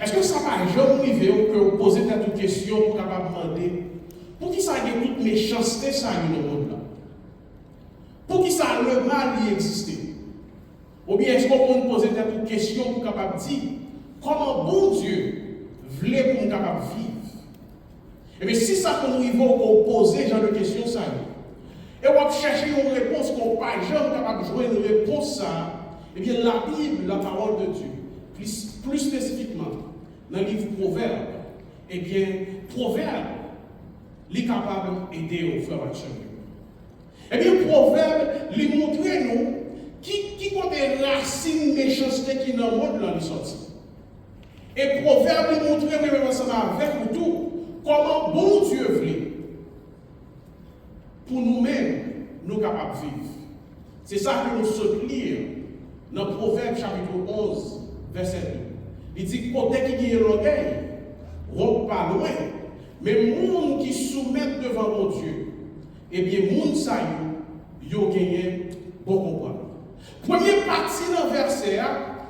Est-ce que ça va jamais arriver que vous posez toute question pour capable demander pour qui ça a toute méchanceté ça dans le monde là? Pour qui ça le mal y existe? Ou bien est-ce qu'on peut poser toute question pour capable dire comment bon Dieu voulait pour nous capable vivre? Et bien si ça qu'on nous va poser genre de questions ça et on va chercher une réponse qu'on pas jamais capable de jouer une réponse ça, et bien la Bible, la parole de Dieu, plus spécifiquement dans le livre Proverbes, eh bien Proverbes est capable d'aider aux frères et sœurs. Eh bien Proverbes lui montre nous qui compte des racines méchanceté qui dans le monde là sorti. Et Proverbes lui montre même ensemble avec nous tout comment bon Dieu veut pour nous-mêmes, nous capables de vivre. C'est ça que nous sommes lire dans Proverbe chapitre 11, verset 2. Il dit, côté qui est l'orgueil, rompt pas loin, mais monde qui soumettent devant mon Dieu, eh bien, monde ça y a gagné bon comprendre. Première partie dans le verset,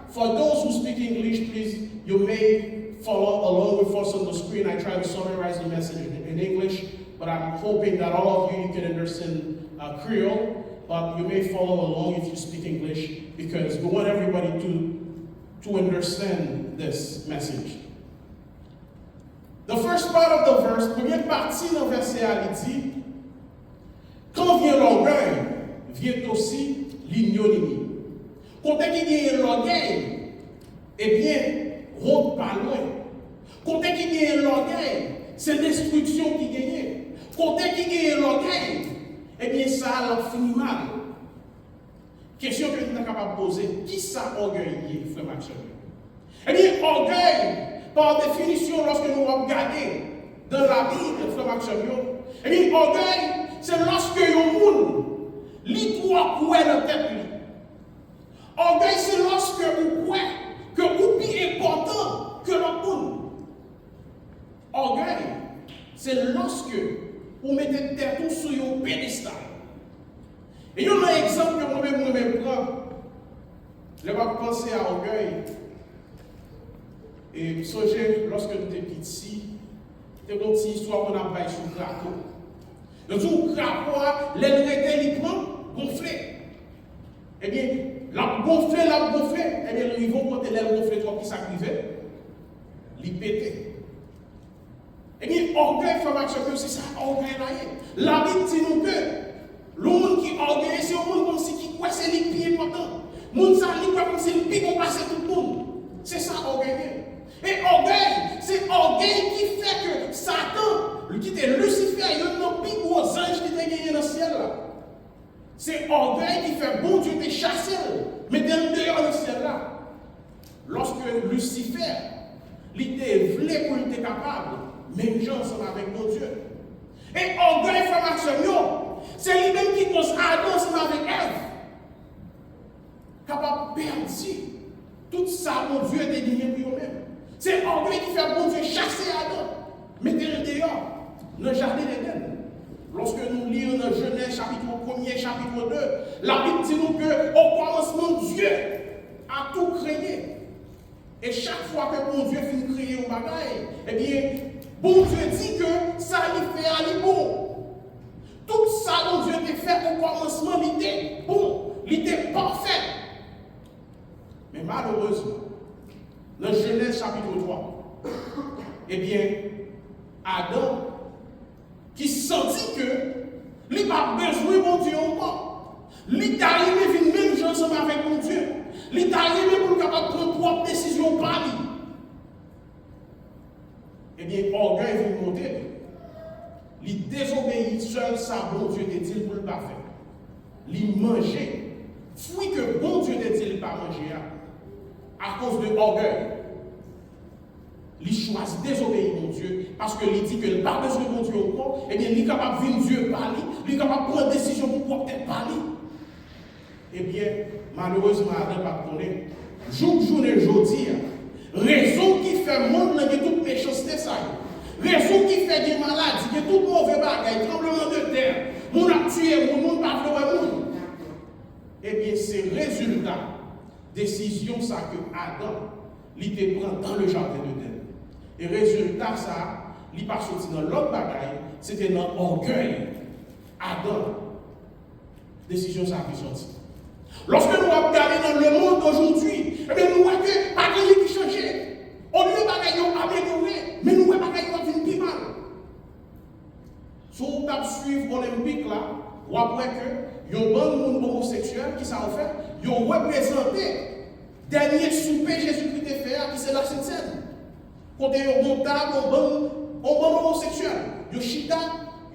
for those who speak English, please, you may follow along with us on the screen. I try to summarize the message in English. But I'm hoping that all of you can understand Creole, but you may follow along if you speak English, because we want everybody to understand this message. The first part of the verse, première partie dans le verset, il dit, quand vient l'orgueil, vient aussi l'ignominie. Quand il y a l'orgueil, eh bien, rentre pas loin. Quand il y a l'orgueil, c'est destruction qui gagne. Quand il y a l'orgueil, eh bien, ça a fini mal. Question que nous sommes capables de poser, qui ça orgueil, frère Maxime? Eh bien, orgueil, par définition, lorsque nous regardons dans la Bible, frère Maxime, eh bien, orgueil, c'est lorsque un monde lit quoi couer dans tête lui. Orgueil, c'est lorsque vous croyez que vous plus important que l'autre monde. Orgueil, c'est lorsque vous mettez tête sur un pédestal. Et il y a un exemple que moi-même prends. Je vais penser à orgueil. Et songez, lorsque nous étions petits, c'était une petite histoire qu'on a baillé sur le crapaud. Le jour où le crapaud, les prend gonflé. Eh bien, la gonflé, eh bien, le niveau quand elle gonflé, toi qui s'activait, il pétait. Eh bien, orgueil, c'est ça, orgueil là. La Bible dit nous que le monde qui orgueille, c'est un monde comme si qui croit c'est le plus important. Le monde qui croit comme si le plus bon passer tout le monde. C'est ça, orgueil. Et orgueil, c'est orgueil qui fait que Satan, qui était Lucifer, il y a un plus gros ange qui était gagné dans le ciel là. C'est orgueil qui fait bon Dieu te chasser, mais dehors dans le ciel là. Lorsque Lucifer, il était voulu pour il était capable, même gens ensemble avec mon Dieu. Et orgueil, frère Maxime, c'est lui-même qui cause Adam ensemble avec Ève. Capable de perdre tout ça, mon Dieu était gagné pour eux-mêmes. C'est orgueil qui fait bon Dieu chasser Adam, mettez-le dehors, dans le jardin d'Éden. Lorsque nous lisons dans Genèse chapitre 1er, chapitre 2, la Bible dit nous qu'au commencement, Dieu a tout créé. Et chaque fois que bon Dieu finit de créer un bagaille, eh bien, bon Dieu dit que ça lui fait aller bon. Tout ça, bon Dieu a fait au commencement, il était bon, il était parfait. Mais malheureusement, dans Genèse chapitre 3, eh bien, Adam, qui sentit que il n'a pas besoin de mon Dieu encore. Il est arrivé une même chose avec mon Dieu. Il est arrivé pour le capable de prendre propre décision par lui. Eh bien, orgueil vient monter. Il désobéit seul, ça, bon Dieu te dit pour le pas faire. Il mangeait. Fouille que bon Dieu te dit il pas manger à cause de orgueil. Il choisit de désobéir mon Dieu parce qu'il dit qu'il n'a pas besoin de mon Dieu encore. Eh bien, il est capable de venir Dieu par lui. Il est capable de prendre une décision pour peut-être par lui. Eh bien, malheureusement, Adam n'a pas donné. Journée, journée, raison qui fait monde, il y a toute méchanceté, ça. Raison qui fait des maladies, il y a tout mauvais bagaille, tremblement de terre. Mon a tué, mon pas fait monde. Eh bien, c'est résultat, décision, ça que Adam, il te prend dans le jardin de terre. Et résultat, ça, il n'est pas sorti dans l'autre bagaille, c'était dans l'orgueil. Adam, décision ça qui sorti. Lorsque nous regardons dans le monde d'aujourd'hui, eh bien, nous voyons que pas de qui change. Au lieu de bagaille amélioré, mais nous voyons bagaille qui vient plus mal. Si vous suivre l'Olympique là, vous voyez que il y a un bon monde homosexuel qui s'en fait, ils ont représenté dernier souper Jésus-Christ a fait, qui c'est la Sainte-Seine. Quand ils ont monté un bon homosexuel, ils ont chita,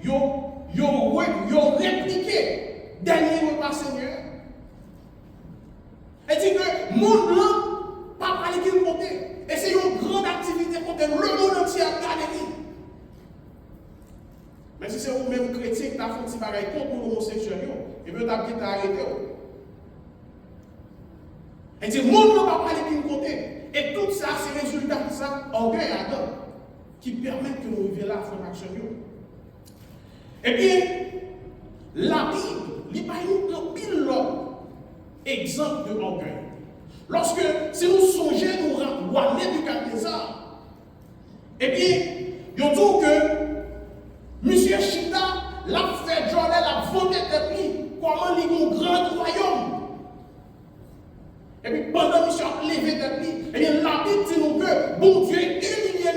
ils ont répliqué dernier repas Seigneur. Et dit que le monde là, pas parler qu'il côté. Et c'est une grande activité côté le monde entier à regarder. Mais si c'est vous-même chrétien qui a fait un petit bagage contre l'homosexuel, et bien tu as arrêté. Et dit, le monde ne va pas parler qu'il côté. Et tout ça, c'est le résultat de ça, orgueil Adam, qui permet que nous vivions là à faire action. Eh bien, la Bible, il n'y a pas un pile exemple de orgueil. Lorsque, si nous songeons, nous rendons Nebuchadnezzar, eh bien, ils ont dit que M. Chita l'a fait journée, l'a vendu de lui, comment il a un grand royaume. Et puis pendant que M. a levé de lui, eh bien, la Bible dit nous que bon Dieu humilié M.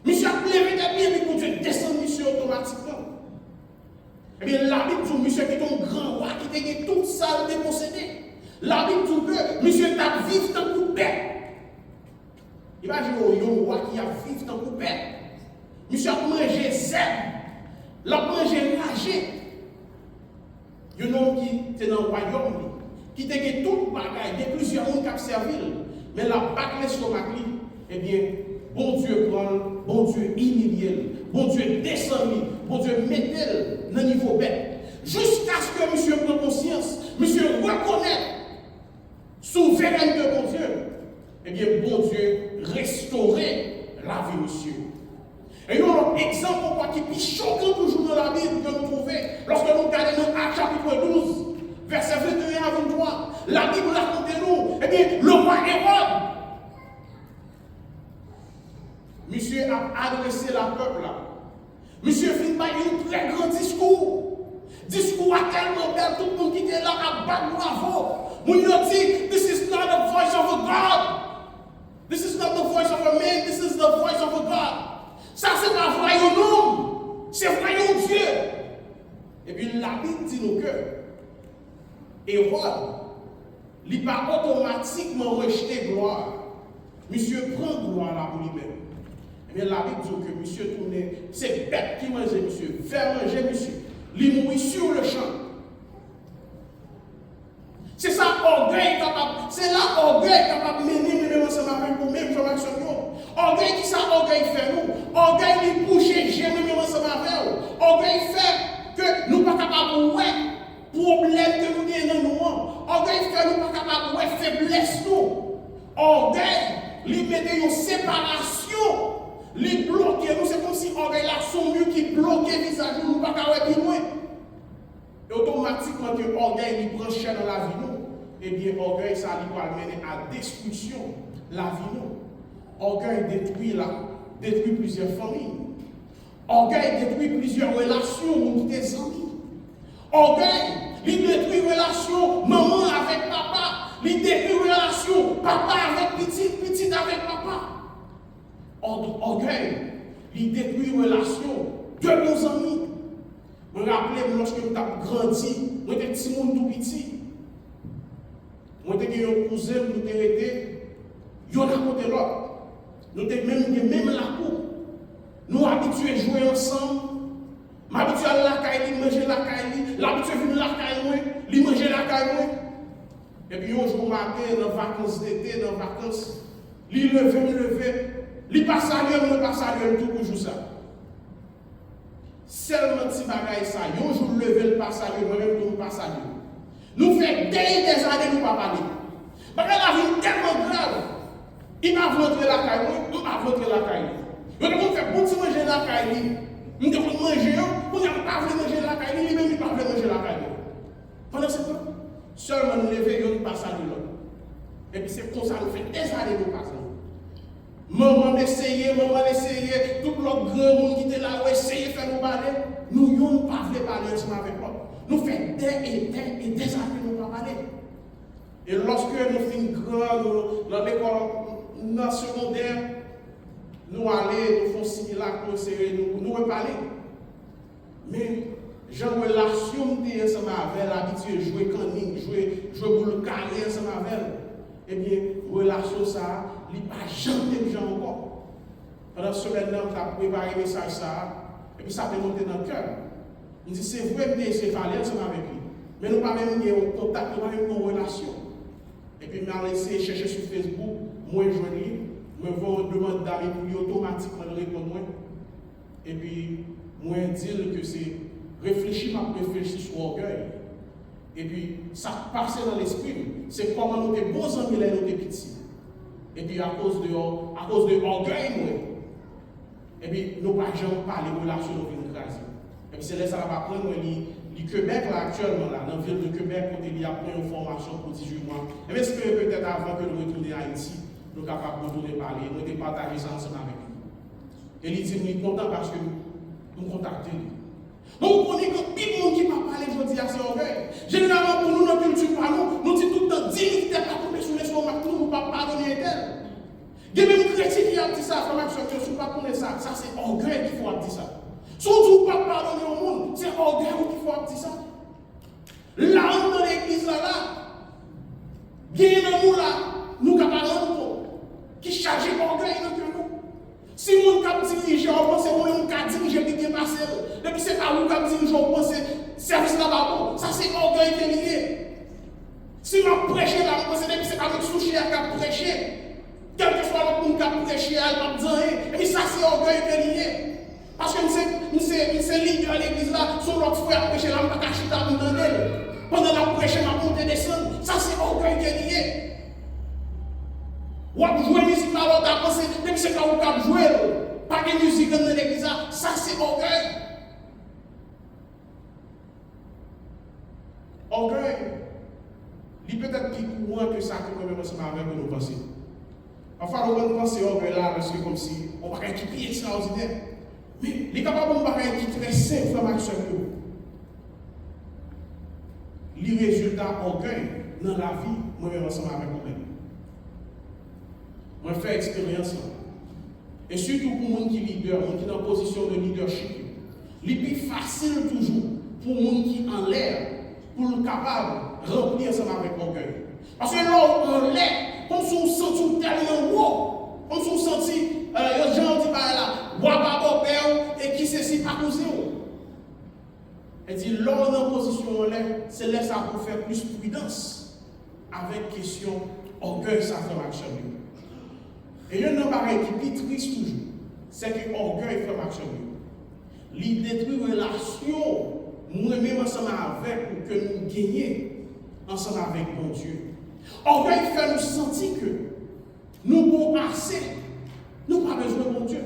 M. a levé de lui, et puis bon Dieu descend M. automatiquement. Eh bien, la Bible dit monsieur qui est un grand roi, qui a tout ça dépossédé. La Bible dit que monsieur t'a vivre dans le bête. Imaginez un roi qui a vivre dans le bête. Monsieur a mangé zèbre, l'a mangé ragé. Il y a un homme qui était dans le royaume, qui a tout le bagage, il y a plusieurs gens qui ont servi. Mais la bague sur ma clé, eh bien, bon Dieu prend, bon Dieu humilie, bon Dieu descend, bon Dieu met dans le niveau bête. Jusqu'à ce que monsieur prenne conscience, monsieur reconnaît souveraineté de bon Dieu. Eh bien, bon Dieu restaurer la vie, monsieur. Et nous avons un exemple pourquoi qui est plus choquant toujours dans la Bible que nous trouvons lorsque nous regardons dans Actes chapitre 12, verset 21 à 23. La Bible raconte nous, eh bien, le roi Hérode. Monsieur a adressé la peuple là. Monsieur finit par un très grand discours. Discours à tellement belle, tout le monde qui était là à battre bravo. Mon dit, this is not the voice of a God. This is not the voice of a man, this is the voice of a God. Ça, c'est pas vrai un homme, c'est vrai un Dieu. Et puis la Bible dit nous que Hérode, il n'a pas automatiquement rejeté gloire. Monsieur prend gloire là pour lui-même. Et bien la Bible dit que monsieur tournait, c'est bête qui mangeait monsieur, faire manger monsieur, il mourit sur le champ. C'est ça orgueil capable, c'est là orgueil capable de mener même ensemble avec nous-mêmes comme action. Orgueil qui ça orgueil fait nous, orgueil qui bouger jamais même ensemble avec nous. Orgueil fait que nous ne sommes pas capables de voir problème que nous avons dans nous. Orgueil fait que nous ne sommes pas capables de voir faiblesse nous. Orgueil, il met une séparation. Les bloquer, nous c'est comme si orgueil là son mieux qui bloquait le visage, nous ne pouvons pas voir plus loin. Et automatiquement que l'orgueil il prend cher dans la vie nous, eh bien orgueil ça lui va mener à destruction la vie nous. Orgueil détruit plusieurs familles. Orgueil détruit plusieurs relations ou des amis. Orgueil, il détruit relations maman avec papa, il détruit relations papa avec petit avec papa. Orgueil, il détruit relations de nos amis. Je me rappelle lorsque nous avons grandi, nous étions petits monde tout petit. Nous étions un cousin, nous étions yon à côté l'autre. Nous étions même la cour. Nous habitués à jouer ensemble. M'habitué à la caille, manger la caille, l'habitué à venir la caille, lui manger la caille. Et puis un jour matin, dans les vacances d'été, dans les vacances, il levé. Il passe à lui, il passe à lui, tout pour jouer ça. Seulement si bagaille ça, un jour levé, il passe à lui, moi-même, tout passe à lui. Nous faisons des années, nous ne pas parler. Parce que la vie est tellement grave. Il m'a vendu la caille, il m'a vendu la caille. Il m'a fait bon petit manger la caille. Il m'a manger, il n'a pas voulu manger la caille, lui-même, il n'a pas voulu manger la caille. Pendant ce temps, seulement nous lever, il passe à lui. Et puis c'est comme ça, nous faisons des années, nous passons. Maman essayait, tout le grand monde qui était là, essayait de faire nous parler. Nous n'avons pas voulu parler ensemble avec l'autre. Nous faisons des années nous ne pas parler. Et lorsque nous finissons grand dans l'école secondaire, nous allons, nous faisons simulacre, nous parler. Mais j'ai une relation ensemble avec elle, l'habitude de jouer canning, jouer boule carré ensemble avec elle. Eh bien, relation ça, il n'y a pas jamais de gens encore. Pendant ce semaine, on a préparé le message ça, et puis ça peut monter dans le cœur. On dit, c'est vrai que c'est parler ensemble avec lui. Mais nous n'avons pas même eu contact, nous n'avons pas même une relation. Et puis, je vais essayer de chercher sur Facebook, moi je lui, je vais demander d'amis pour lui automatiquement répondre moi. Et puis, moi dire que c'est réfléchir sur l'orgueil. Et puis, ça passe dans l'esprit. C'est comment nous sommes bons amis là, nous sommes petits. Et puis, à cause de l'orgueil, et puis, nous ne pouvons jamais parler de relations nous écraser. Et puis, c'est là que ça va prendre le Québec là, actuellement, là, dans la ville de Québec, où il y a plein de formations pour 18 mois. Et bien, est-ce que peut-être avant que nous retournions à Haïti, nous sommes capables de retourner parler, nous avons partagé ça ensemble avec lui. Et il dit, nous sommes contents parce que nous contactons. On connaît que tout le monde qui va parler aujourd'hui à ses orgueils. Généralement, pour nous, notre culture, nous disons tout le temps, 10 minutes, pas tomber sur les stomacs, nous ne pouvons pas pardonner tel. Il y a même un chrétien qui a dit ça, frère, que si vous ne connaissez pas ça, c'est orgueil qu'il faut dire ça. Si vous ne pouvez pas pardonner au monde, c'est orgueil qu'il faut dire ça. Là, dans l'église, là, il y a un amour là, nous sommes capables qui charge orgueil dans nous. Si mon cap dirige, on pense que mon cap dirige qui est passé. Depuis c'est pas mon cap dirige, on pense que service là-bas, ça c'est orgueil qui est lié. Si je prêche là, je pense que depuis c'est pas mon souci à cap prêcher. Quel que soit le monde qui a prêché, elle va dire, et puis ça c'est orgueil qui est lié. Parce que nous sommes leaders à l'église là, son l'autre frère prêcher là, je ne peux pas cacher ta boule dans elle. Pendant la prêche, je vais descendre. Ça c'est orgueil qui est lié. Ou à jouer musique là, l'autre a pensé, même si c'est quand on a joué, pas de musique dans l'église, ça c'est orgueil. Orgueil, il peut être plus courant que ça que nous-mêmes ensemble avec nous penser. Parfois, nous pensons orgueil là, parce que comme si on va être qui est extraordinaire. Mais il est capable de faire qui très simple, frère Maxime. Les résultats orgueil dans la vie, moi-même ensemble avec nous-mêmes. Moi, je fais expérience. Et surtout pour les gens qui sont leaders, les gens qui sont en position de leadership, il est plus facile toujours pour les gens qui sont en l'air, pour le capable de remplir ensemble avec l'orgueil. Parce que là, en l'air, comme si on sentit tellement haut, comme si on sentit, les gens disent par là, Wababo Père, et qui c'est si pas causé. Elle dit, là, on est en position en l'air, c'est là ça pour faire plus prudence avec question orgueil, ça fait marcher. Et il y a un appareil qui est triste toujours, c'est que l'orgueil fait marcher. Il détruit la relation, nous-mêmes ensemble avec, pour que nous gagnions ensemble avec mon Dieu. L'orgueil fait nous sentir que nous avons assez, nous n'avons pas besoin de mon Dieu.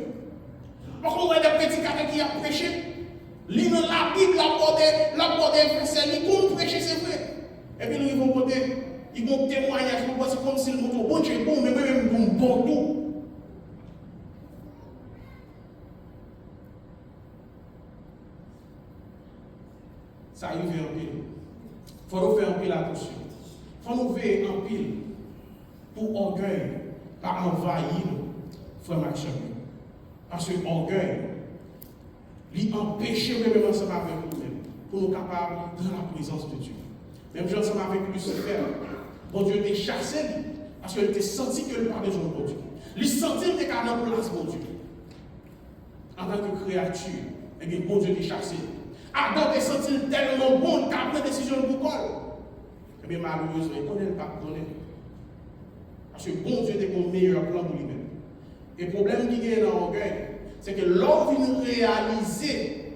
Par contre, il y a des prédicateurs qui ont prêché, ils ont la Bible, la porte verset, ils vont prêcher, c'est vrai. Et puis ils vont côté. Ils vont témoigner, c'est comme si le bon Dieu est bon, mais même bon tout. Ça arrive en pile. Il faut nous faire en pile attention. Il faut nous faire en pile pour orgueil, pas envahir frère Maxime. Parce que l'orgueil, il empêche même ensemble avec nous-mêmes, pour nous capables dans la présence de Dieu. Même chose ensemble avec Lucifer. Bon Dieu t'a chassé, parce qu'il t'a senti que le pas besoin de bon Dieu. Il sentit qu'il était en place, bon Dieu. En tant que créature, et bien bon Dieu t'a chassé. Adam t'a senti tellement bon qu'il a pris décision de boucole. Et bien malheureusement, il ne connaît pas connaître. Parce que bon Dieu était mon meilleur plan pour lui-même. Et le problème qui est dans l'orgueil, c'est que l'homme vient réaliser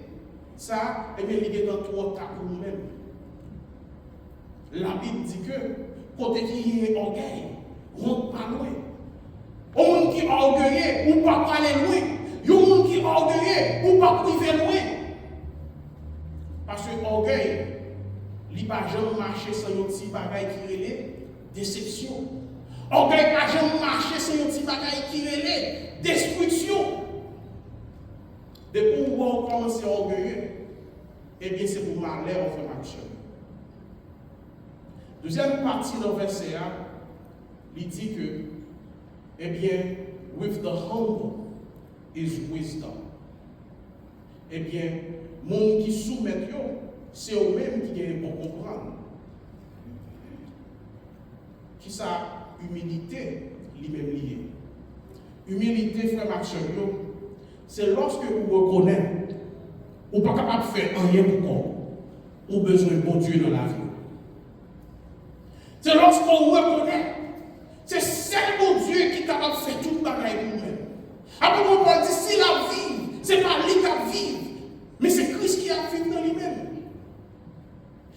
ça, et bien il est dans trop tard pour nous-mêmes. La Bible dit que côté qui est orgueil, rentre pas loin. Au monde qui est orgueilleux, ou pas aller loin. Il y a un monde qui est orgueilleux, ou pas priver loin. Parce que l'orgueil, il ne va jamais marcher sans un petit bagage qui est déception. Orgueil ne va jamais marcher sans un petit bagage qui est destruction. Depuis où on commence à orgueilleux, eh bien c'est pour malheur on fait action. Deuxième partie dans le verset 1, il dit que, eh bien, with the humble is wisdom. Eh bien, monde qui soumet, c'est eux-mêmes qui gagnent pour comprendre. Qui ça, humilité, lui-même lié. Humilité, frère Maxime, c'est lorsque vous reconnaissez, ou pas capable de faire rien pour vous, ou besoin de bon Dieu dans la vie. C'est lorsqu'on reconnaît, c'est seul bon Dieu qui est capable de faire tout le travail pour nous-mêmes. Après, on peut dire, si la vie, ce n'est pas lui qui a vivre, mais c'est Christ qui a vécu dans lui-même.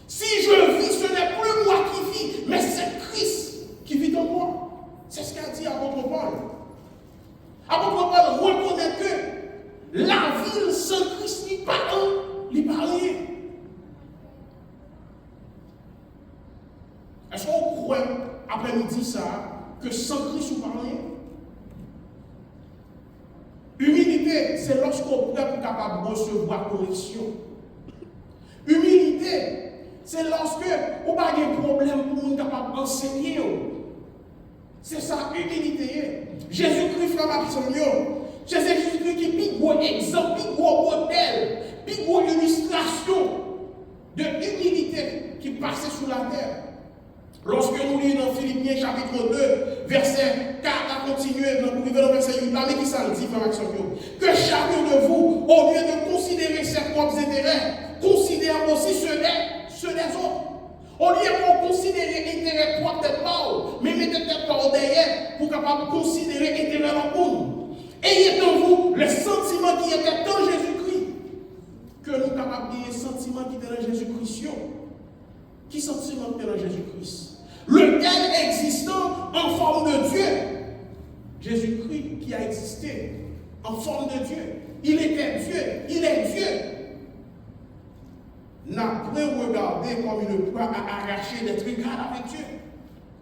Si je vis, ce n'est plus moi qui vis, mais c'est Christ qui vit en moi. C'est ce qu'a dit apôtre Paul. Apôtre Paul reconnaît que la vie sans Christ n'est pas rien. Est-ce qu'on croit, après-midi, ça, que sans Christ, ou pas rien? Humilité, c'est lorsqu'on est capable de recevoir correction. Humilité, c'est lorsque on n'a pas de problème pour nous capable d'enseigner. C'est ça, humilité. Jésus-Christ, frère Maxime, c'est Jésus-Christ qui est un gros exemple, un gros modèle, une grosse illustration de humilité qui passait sous la terre. Lorsque nous lisons dans Philippiens chapitre 2, verset 4 à continuer, dans le verset 8, mais qui ça dit, frère Maxime, que chacun de vous, au lieu de considérer ses propres intérêts, considère aussi ceux des autres. Au lieu de considérer l'intérêt propre de Paul, mais mettez tête par derrière pour capable considérer l'intérêt de monde. Ayez en vous le sentiment qui était dans Jésus-Christ, que nous capables de gagner sentiment qui était dans Jésus-Christ. Qui sentiment qui était dans Jésus-Christ? Lequel existant en forme de Dieu. Jésus-Christ qui a existé en forme de Dieu. Il était Dieu, il est Dieu. N'a pas regardé comme une proie à arracher d'être égal avec Dieu.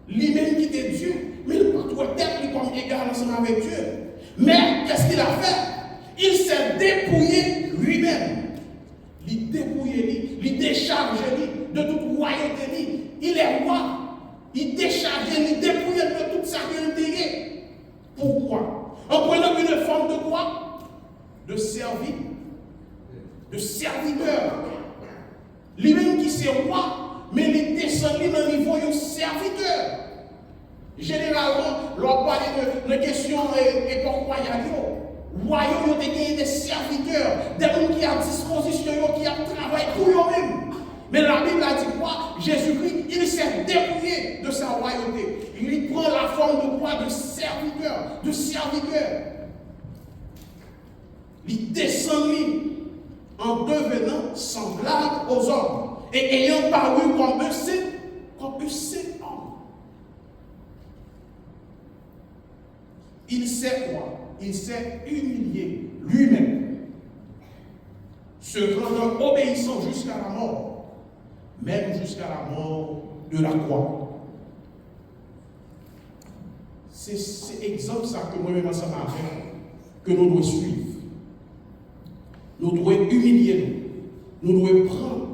Lui-même qui était Dieu, mais il ne peut pas être comme égal ensemble avec Dieu. Mais qu'est-ce qu'il a fait? Il s'est dépouillé lui-même. Il dépouillé, il déchargé de toute royauté. Il est roi. Il décharge, il dépouille de toute sa vérité. Pourquoi? En prenant une forme de quoi? De serviteur. Lui-même qui c'est roi, mais il descend dans le niveau de serviteur. Généralement, l'on parle de questions époque royale. Royaume, il y a des serviteurs, des gens qui ont disposition, qui ont travaillé pour eux-mêmes. Mais la Bible a dit quoi? Jésus-Christ, il s'est dépouillé de sa royauté. Il prend la forme de quoi? De serviteur. Il descend en devenant semblable aux hommes et ayant paru comme un saint homme. Il sait quoi? Il s'est humilié lui-même, se rendant obéissant jusqu'à la mort, même jusqu'à la mort de la croix. C'est exemple ça que moi-même ensemble avec, que nous devons suivre. Nous devons humilier nous. Nous devons prendre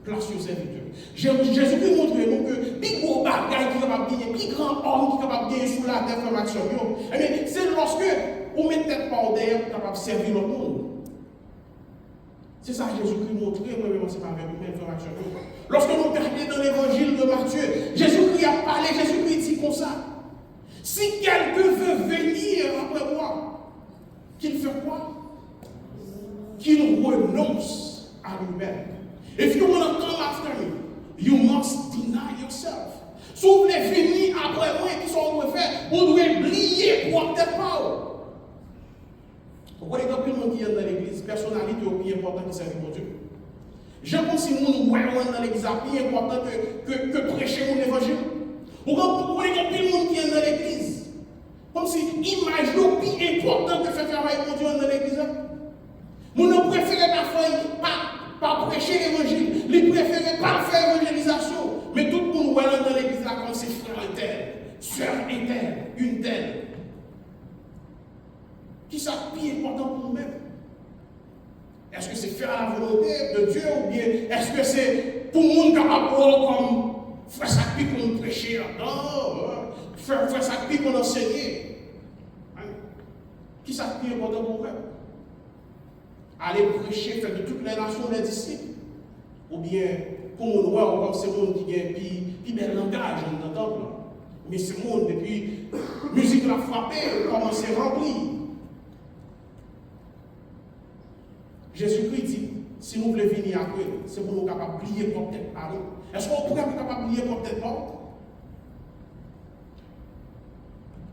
place sur serviteur. Jésus-Christ montre nous que plus gros bagaille qui est capable de gagner, plus grand homme qui est capable de gagner sous la terre comme action, c'est lorsque on met tête par derrière pour capable de servir le monde. C'est ça que Jésus-Christ montre, moi-même ensemble avec nous-mêmes, frère action. Lorsque nous regardons dans l'évangile de Matthieu, Jésus-Christ a parlé, Jésus-Christ dit comme ça. Si quelqu'un veut venir après moi, qu'il fait quoi? Qu'il renonce à lui-même. If you want to come after me, you must deny yourself. Si vous voulez venir après moi, qui sont vous faire, vous devez oublier pour tête pas. Pourquoi il y a plus de monde qui est dans l'église, personnalité est plus important que servir pour Dieu. Je pense que nous voyons dans l'église est plus important que prêcher mon évangile. Pourquoi il y a plus de monde qui est dans l'église? Comme si l'image est plus importante que faire travail pour Dieu dans l'église. Nous ne préférons pas prêcher l'évangile, nous préférons pas faire l'évangélisation. Mais tout le monde voit dans l'église là comme c'est frère et tel, soeur et tel, une telle. Qui ça qui est important pour nous-mêmes? Est-ce que c'est faire la volonté de Dieu ou bien est-ce que c'est pour le monde capable comme faire ça qui qu'on prêcher? Non, faire ça qui qu'on enseigne. Qui ça qui est important pour nous-mêmes? Aller prêcher, faire de toutes les nations des disciples. Ou bien, pour nous voir comme c'est le monde qui a un bel langage dans le temple. Mais c'est le monde, depuis la musique l'a frappé, comment c'est rempli. Jésus-Christ dit, si nous voulons venir après, c'est pour nous capables de plier pour tête par nous. Est-ce qu'on pourrait être capable de plier pour tête mort?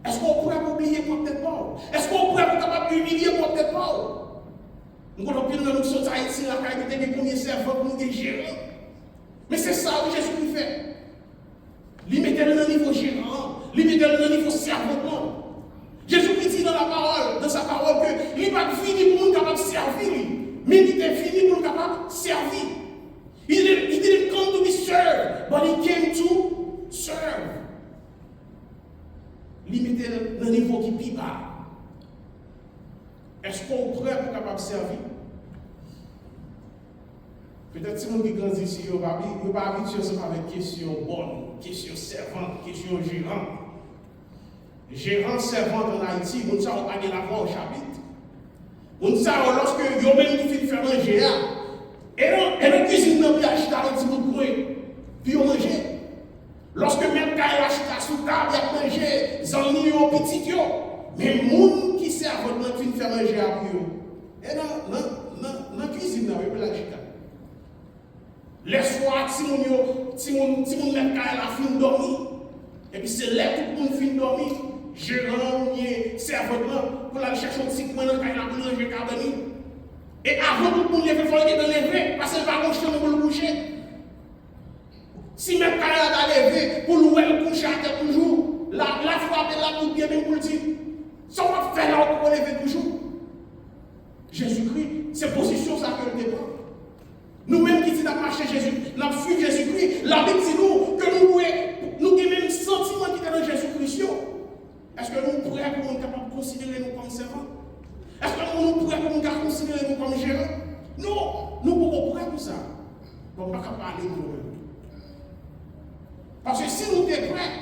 Est-ce qu'on pourrait oublier pour tête mort? Est-ce qu'on pourrait être capable d'humilier pour tête mort? Nous avons pris nous sommes Haïti, la qualité des premiers serveurs, nous des gérants. Mais c'est ça que Jésus fait. Il mettait le niveau gérant, il mettait le niveau servant. Jésus dit dans la parole, dans sa parole, que il n'est pas fini pour nous capable de servir, mais il était fini pour nous capable de servir. He didn't come to be served, but he came to serve. Il mettait le niveau qui est plus bas. Est-ce qu'on est prêt pour capable de servir? Peut-être si on qui grandit ici, il ne va pas habituer avec question bonne, question servante, question gérante. Gérant, servante en Haïti, on ne sait pas de la voix au chapitre. On ne sait pas lorsque vous même qui fait faire manger, et dans la cuisine, on a acheté un petit bout de coin, puis on mange. Lorsque même quand il achète sous table, il a mangé, ils ont mis un petit yo. Mais les gens qui servent dans la faire manger à vous, et dans la cuisine, on peut l'acheter. Les soirs, si mon mec a fin dormir, et puis c'est là tout le monde fin dormir, gérant, servant, pour aller chercher un petit coin dans le caille pour manger carbone. Et avant tout le monde lever, il faut qu'il lever, parce qu'il va coucher pour le coucher. Si même caille a levé, pour le coucher à terre toujours, la frappe est là pour bien pour le dire. Ça va faire là pour lever toujours. Jésus-Christ, c'est position ça que le dépend. Nous-mêmes qui disons marcher Jésus, nous suivons Jésus-Christ, la Bible dit nous que nous avons le même sentiment qui est dans Jésus-Christ. Est-ce que nous pourrions être capables de considérer nous comme servants? Est-ce que nous pourrions considérer nous comme gérants? Non, nous ne pouvons pas pour ça. On ne peut pas parler de nous-mêmes. Parce que si nous sommes prêts,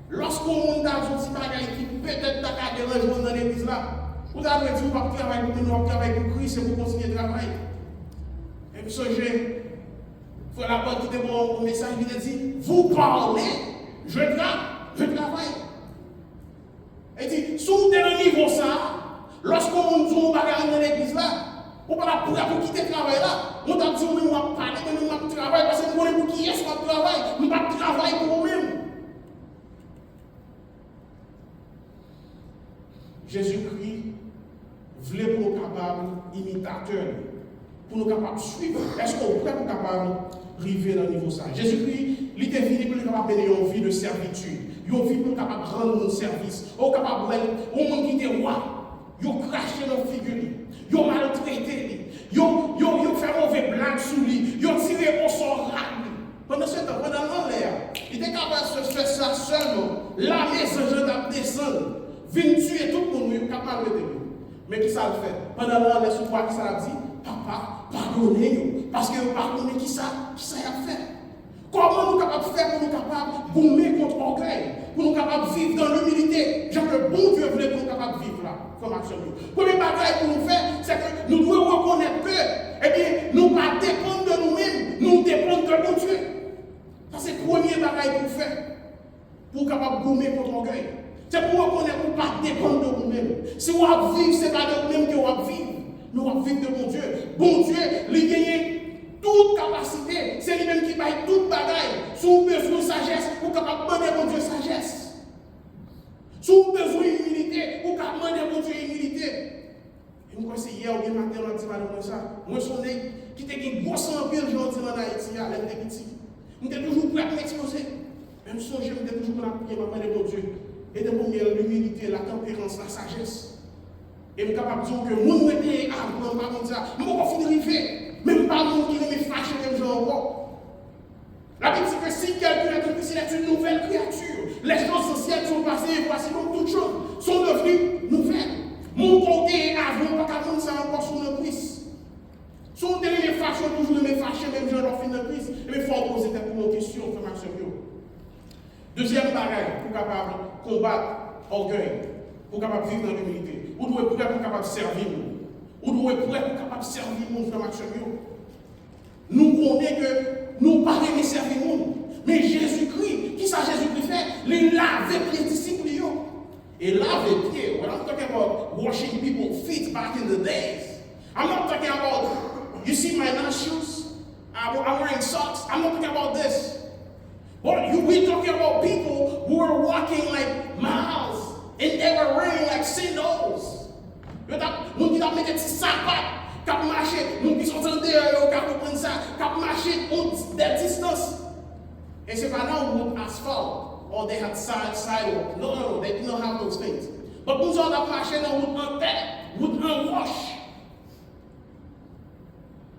lorsqu'on monte dans un petit bagage qui peut-être t'a déranger dans l'église là, vous avez dit que vous ne travaillez pas pour nous, vous travaillez pour Christ et vous continuez de travailler. Et puis, il faut la porte qui était bon message, il a dit, vous parlez, je travaille. Et dit, si vous êtes dans le niveau ça, lorsqu'on nous dit dans l'église là, on ne peut pas quitter le travail là. On t'a dit, on va parler, on va travailler, parce que nous voulons pour qui est-ce qu'on travaille, on ne va pas travailler pour nous-mêmes. Jésus-Christ voulait pour nous capables imitateurs. Pour nous capables de suivre. Est-ce qu'on est prêt pour capable arriver dans le niveau ça? Jésus-Christ, il était fini pour nous capables de mener une vie de servitude. Une vie pour nous capables de rendre un service. On est capable de mettre au monde qui était roi. Ils ont craché dans la figure. Ils ont maltraité. Ils ont fait mauvais blague sur lui. Ils ont tiré au sort rare. Pendant ce temps, pendant l'air, il était capable de faire ça seulement. La maison, je dois descendre. Venir tuer tout le monde, il est capable de lui. Mais qui ça le fait? Pendant l'air, sur quoi qui ça a dit? Papa, pardonnez-nous, parce que pardonnez qui ça a fait. Comment nous capables de faire pour nous capables de gommer contre l'orgueil, pour nous capables de vivre dans l'humilité? Genre le bon Dieu voulait pour nous capables de vivre là, comme action. Premier bagaille pour nous faire, c'est que nous devons reconnaître que, eh bien, nous ne pas dépendre de nous-mêmes, nous dépendons de mon Dieu. Ça c'est le premier bagaille pour faire, pour capable de gommer contre l'orgueil. C'est pour reconnaître qu'on ne pas dépendre de nous-mêmes. Si on va vivre, ce n'est pas de nous-mêmes qu'on va vivre. Nous allons vivre de mon Dieu. Bon Dieu, il gagne toute capacité. C'est lui-même qui paye toute bagaille. Si vous avez besoin de sagesse, vous pouvez demander à mon Dieu sagesse. Si vous avez besoin d'humilité, vous pouvez demander à mon Dieu humilité. Et moi, c'est hier ou bien matin, on a dit comme ça. Moi, je suis qui était une grosse empire gentil en Haïti, à l'aide des petits. Je suis toujours prêt à m'exposer. Même si je suis toujours prêt à demander à mon Dieu. Et de mon l'humilité, la tempérance, la sagesse. Et je suis capable de dire que mon monde était avant, pas comme ça. Je ne peux pas finir d'arriver. Même pas mon qui me fâche comme genre encore. La Bible dit que si quelqu'un est en Christ, il est une nouvelle créature. Les choses anciennes sont passées et voici donc toutes choses sont devenues nouvelles. Mon côté marcher. Deuxième bagage, pour capable combattre l'orgueil, pour capable vivre dans l'humilité. Vous devez être prêt pour capable servir nous. Vous devez être prêt pour capable servir nous, frère marcher. Nous connaissons que nous ne pouvons pas servir nous. Mais Jésus-Christ, qui ça Jésus-Christ fait? Il lave les disciples. Et laver pieds. When I'm talking about washing people's feet back in the days, I'm not talking about, you see my nice shoes? I'm wearing socks. I'm not talking about this. But we're talking about people who are walking like miles and they were wearing like sandals. Moun ki tap mette ti sapat, kap marcher, moun ki sotan derrière, kap prendre ça, kap marcher des distances. Et c'est pas là où asphalt. Or they had sidewalk. No, they did not have those things. But nous avons marché dans wood unwash.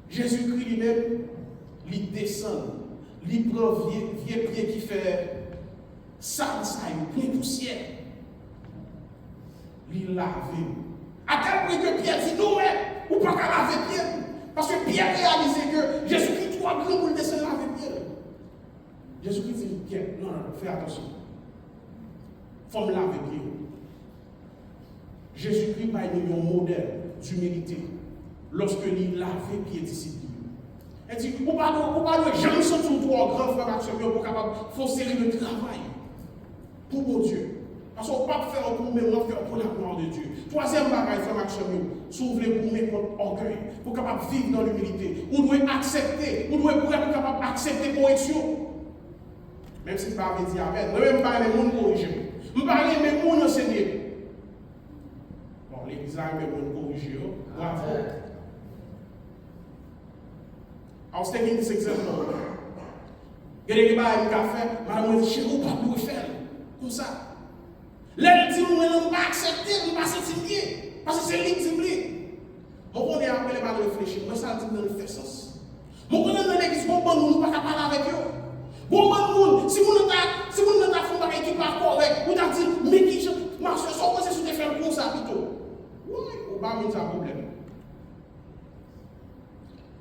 Jésus-Christ lui-même, il descend, il prend vieux pied qui fait sale, plein poussière. Il lave. À tel point que Pierre dit non, ou pas qu'à laver Pierre. Parce que Pierre réalisait que Jésus-Christ est trop grand pour le descendre laver Pierre. Jésus-Christ dit, Pierre, non, fais attention. Il faut me laver pied. Jésus-Christ a eu un modèle d'humilité lorsque il lavait pied disciples. Il dit, on ne peut pas jamais sortir trop grand frère Maxime pour capable faire une série de travail pour mon Dieu. Parce qu'on ne peut pas faire pour nous-mêmes, on faire pour la gloire de Dieu. Troisième bagage, frère Maxime, s'ouvrir pour nous contre orgueil, pour capable vivre dans l'humilité. On doit accepter, on doit être capable d'accepter correction. Même si je ne parle pas dire amen, je ne parle pas de monde corrigé. Je parle de monde enseigné. Bon, l'église a un monde corrigé. Bravo. I was taking this example. Il y a des gens qui ont fait, madame, chez vous, pas pour faire. Comme ça. Là, il dit, nous ne pouvons pas accepter, nous ne pouvons pas sentir bien. Parce que c'est lui qui dit. Mon qu'on est après les balles de réfléchir. Moi, ça dit dans le fait sens. Mon qu'on est dans l'église, bon, nous ne pouvons pas parler avec eux. Bon, si vous n'avez pas fait un qui pas correct, vous avez dit, mais qui, ma soeur, ça, on sait faire comme ça plutôt. Oui, on va mettre un problème.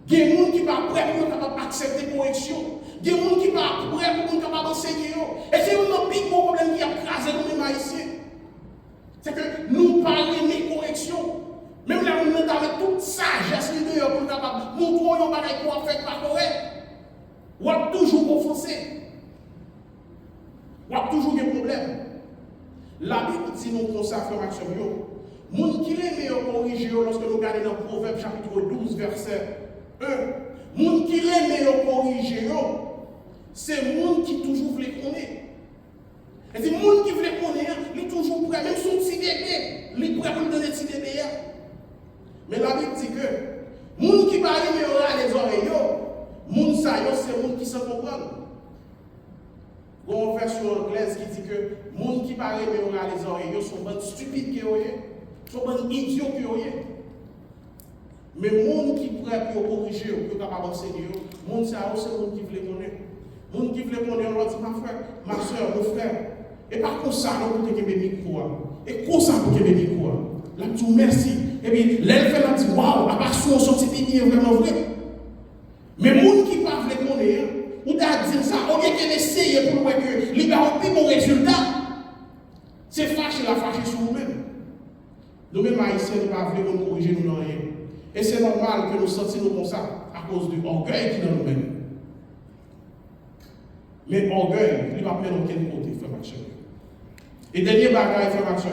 Il y a des gens qui ne sont pas prêts pour accepter correction. Il y a des gens qui ne sont pas prêts pour enseigner. Et c'est un big problème qui a crasé nous les haïtiens. C'est que nous parlons de correction. Même là, nous avons toute sagesse pour nous montrer un bagage pour faire pas correct. Ou a toujours offensé. Ou a toujours des problèmes. La Bible dit nous comme ça, frère Maxime. Moun qui les meilleurs corriger lorsque nous regardons dans Proverbe chapitre 12, verset 1. Moun qui les meilleurs corriger, c'est moun qui toujours voulait connaître. Et c'est moun qui voulait connaître, il est toujours prêt, même son petit bébé, il est prêt pour lui donner petit bébé. Mais la Bible dit que moun qui parle meilleur les oreilles, moun sa yo, c'est moun qui se comprend. Il y a une version anglaise qui dit que moun qui parle meilleur les oreilles sont bonnes stupides qui sont bonnes idiots qui mais les gens qui sont prêts pour corriger, pour capable enseigner, les gens c'est les gens qui veulent connaître. Les gens qui veulent connaître, on leur dit, ma frère, ma soeur, mon frère. Et par contre, ça, on peut te gagner des micros. Et comment ça, on peut gagner des micros? Là, tu dis merci. Et puis, l'élève, elle dit, waouh, à part ça, on sortit est vraiment vrai. Mais les gens qui ne veulent pas connaître, ou t'as dit ça, au lieu qu'elle essaye pour voir que les gars ont plus bon résultat, c'est fâché sur nous-mêmes. Nous-mêmes, haïtiens, nous ne voulons pas corriger nous dans rien. Et c'est normal que nous sentions comme ça à cause de l'orgueil qui est dans nous-mêmes. Mais l'orgueil, il ne va pas mettre aucun côté, frère Maxime. Et dernier bagage, frère Maxime,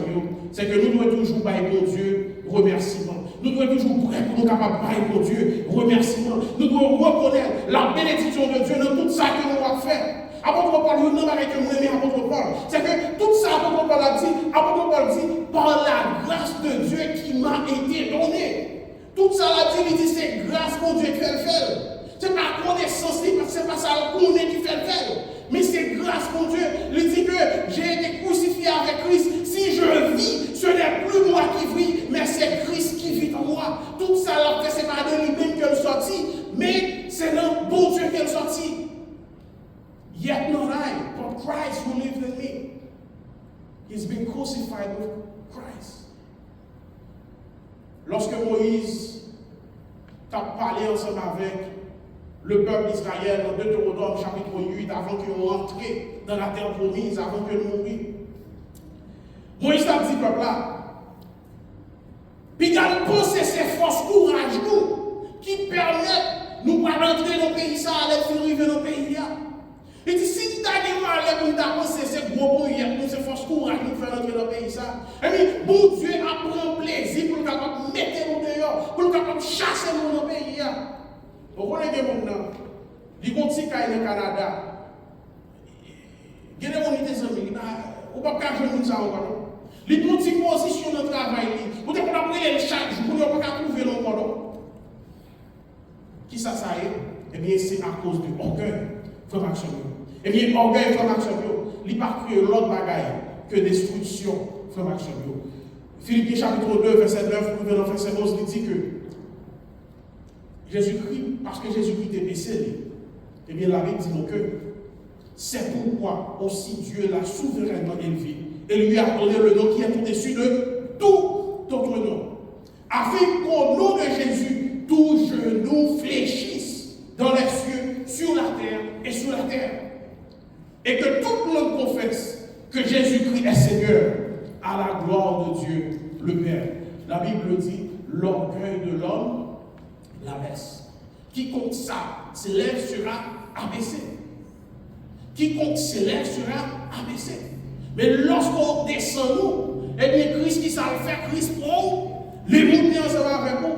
c'est que nous devons toujours bailler pour Dieu remerciement. Nous devons toujours prêts pour nous capables de bailler pour Dieu remerciement. Nous devons reconnaître la bénédiction de Dieu dans tout ça que nous avons fait. Apôtre Paul, nous n'avons avec nous aimer apôtre Paul. C'est que tout ça, apôtre Paul a dit, apôtre Paul dit, par la grâce de Dieu qui m'a été donnée. Tout ça, il dit, c'est grâce pour Dieu qui fait le faire. Ce n'est pas connaissance, ce n'est pas ça qu'on est qui fait le faire. Mais c'est grâce pour Dieu. Il dit que j'ai été crucifié avec Christ. Si je vis, ce n'est plus moi qui vis, mais c'est Christ qui vit en moi. Tout ça, ce n'est pas de lui-même qu'elle sortit, mais c'est le bon Dieu qu'elle sortit. Yet not I, but Christ who lives in me. He's been crucified with Christ. Lorsque Moïse t'a parlé ensemble avec le peuple d'Israël dans Deutéronome chapitre 8, avant qu'ils rentrent dans la terre promise, avant qu'ils mourent. Moïse a dit peuple là, puis il a posé ces forces courage nous, qui permettent nous pas rentrer dans le pays, ça allait arriver dans le pays. Il dit, si tu as des malheurs pour nous penser ces gros prières, pour ces forces courage nous faire rentrer dans le pays, ça, et puis, bon Dieu a pris plaisir pour nous capable mettre nous dehors, pour nous capable chasser nous dans le pays. Vous connaissez des gens, ils vont se cailler au Canada. Il y a des gens qui ont des amis, on ne peut pas jouer ça encore. Ils ont une position de travail, vous ne pouvez pas prier chaque jour, vous ne pouvez pas trouver l'encore. Qui ça est? Eh bien, c'est à cause de l'orgueil, frère Maxime. Eh bien, l'orgueil, frère Maxime, il n'a pas créé l'autre bagaille que destruction, frère Maxime. Philippiens chapitre 2, verset 9, vous dans verset 11, il dit que Jésus-Christ, parce que Jésus-Christ est baissé, eh bien, la Bible dit donc que c'est pourquoi aussi Dieu l'a souverainement élevé et lui a donné le nom qui est au-dessus de tout autre nom. Afin qu'au nom de Jésus, tout genou fléchisse dans les cieux, sur la terre et sous la terre. Et que tout le monde confesse que Jésus-Christ est Seigneur à la gloire de Dieu le Père. La Bible dit, l'orgueil de l'homme l'abaisse. Quiconque ça s'élève sera abaissé. Quiconque s'élève sera abaissé. Mais lorsqu'on descend nous, eh bien Christ qui s'en fait, Christ prend les montées ensemble avec nous.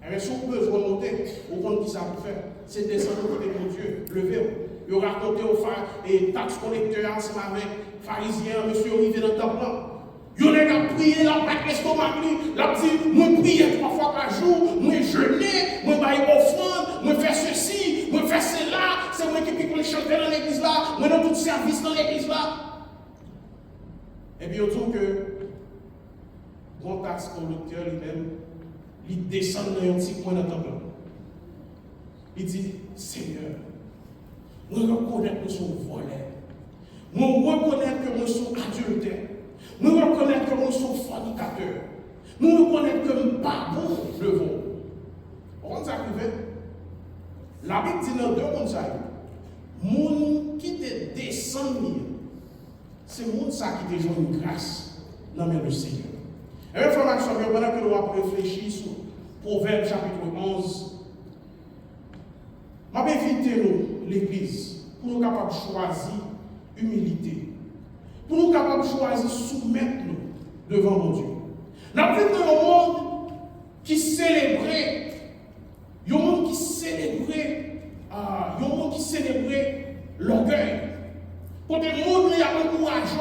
Eh bien si on peut remonter, au compte qui ça peut faire, c'est descendre côté de Dieu, lever. Il raconté aux et taxes collecteurs ensemble avec pharisiens, monsieur arrivé dans le temple. Il a prié, la patte l'estomac, la dit, moi prier 3 fois par jour, moi jeûner, moi bailler offrande, moi faire ceci, moi faire cela, c'est moi qui peux chanter dans l'église là, moi dans tout service dans l'église là. Et puis on dit que bon taxe collecteur lui-même, il descend dans un petit coin dans le temple. Il dit, Seigneur, moi reconnaître que je suis voleur, moi reconnaître que je suis adultère. Nous reconnaissons que nous sommes fornicateurs. Nous reconnaissons que nous ne sommes pas bons devant. On va arriver. La Bible dit dans 2 mondes, les gens qui te descendent, c'est les gens qui te jouent une grâce dans le Seigneur. Et bien, frère Maxime, pendant que nous avons réfléchi sur Proverbe chapitre 11, je vais inviter nous, l'Église, pour nous capables de choisir humilité. Pour nous capables de choisir, soumettre nous devant mon Dieu. Nous avons vu un monde qui célébrait, un monde qui célébrait l'orgueil. Pour des monde qui a encouragé,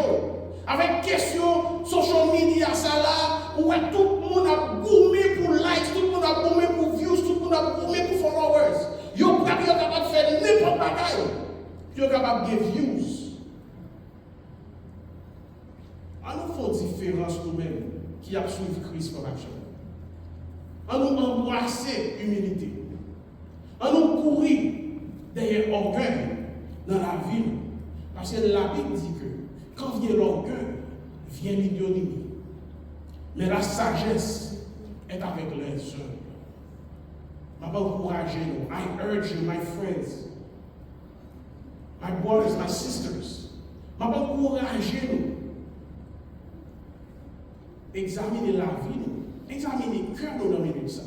avec question social media, ça là, où tout le monde a gourmé pour likes, tout le monde a gourmé pour views, tout le monde a gourmé pour followers. Ils sont capables de faire n'importe quoi. Ils sont capables de faire views. Nous faisons différence nous-mêmes qui a suivi Christ comme action. En nous embrasser l'humilité. En nous courir derrière l'orgueil dans la vie. Parce que la Bible dit que quand vient l'orgueil, vient l'ignominie. Mais la sagesse est avec les hommes. Je vais encourager nous. I urge you, my friends, my brothers, my sisters. Je vais encourager nous. Examiner la vie, examiner le cœur de nos minutes.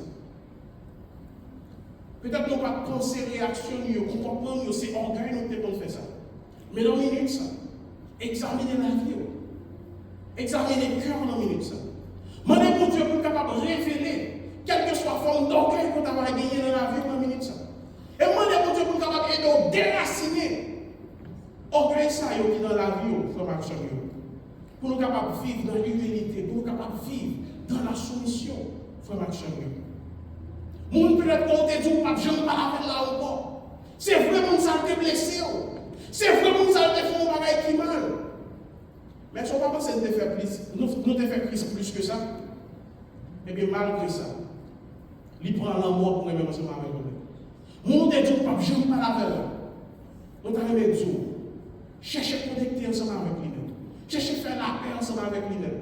Peut-être qu'on va penser, réactionner, comportement, c'est orgueil, nous devons faire ça. Mais dans minutes, ça, examiner la vie, examiner le cœur dans minutes. Demandez pour Dieu pour être capable de révéler quelle que soit la forme d'orgueil que vous avez gagné dans la vie dans minutes. Et demandez pour Dieu pour être capable de déraciner orgueil ça qui est dans la vie, frère Maxime. Pour nous capables de vivre dans l'humilité, pour nous capables de vivre dans la soumission, frère Maxime. Moun peut-être qu'on te dit, pas de gens pas avec là encore. C'est vraiment ça qui te blessé. C'est vraiment ça qui te fait un bagage qui mal. Mais si on ne va pas penser de faire plus, nous te faire Christ plus que ça. Eh bien, malgré ça, il prend l'amour pour nous-mêmes ensemble avec nous. Moun te dit, pas de gens pas avec là. Nous t'avons dit, cherchez à connecter ensemble avec lui. Cherchez à faire la paix ensemble avec lui-même.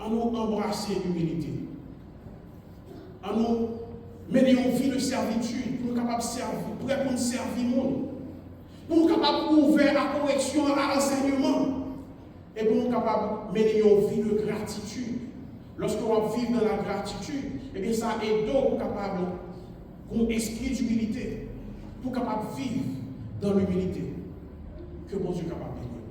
En nous embrasser l'humilité. en nous mener une vie de servitude, pour nous capables de servir, pour nous servir le monde, pour nous capables d'ouvrir à correction, à enseignement, et pour nous capables de mener une vie de gratitude. Lorsqu'on va vivre dans la gratitude, et bien ça aide pour capable qu'on esprit d'humilité, pour capable de vivre dans l'humilité. Que bon Dieu est capable de bénir.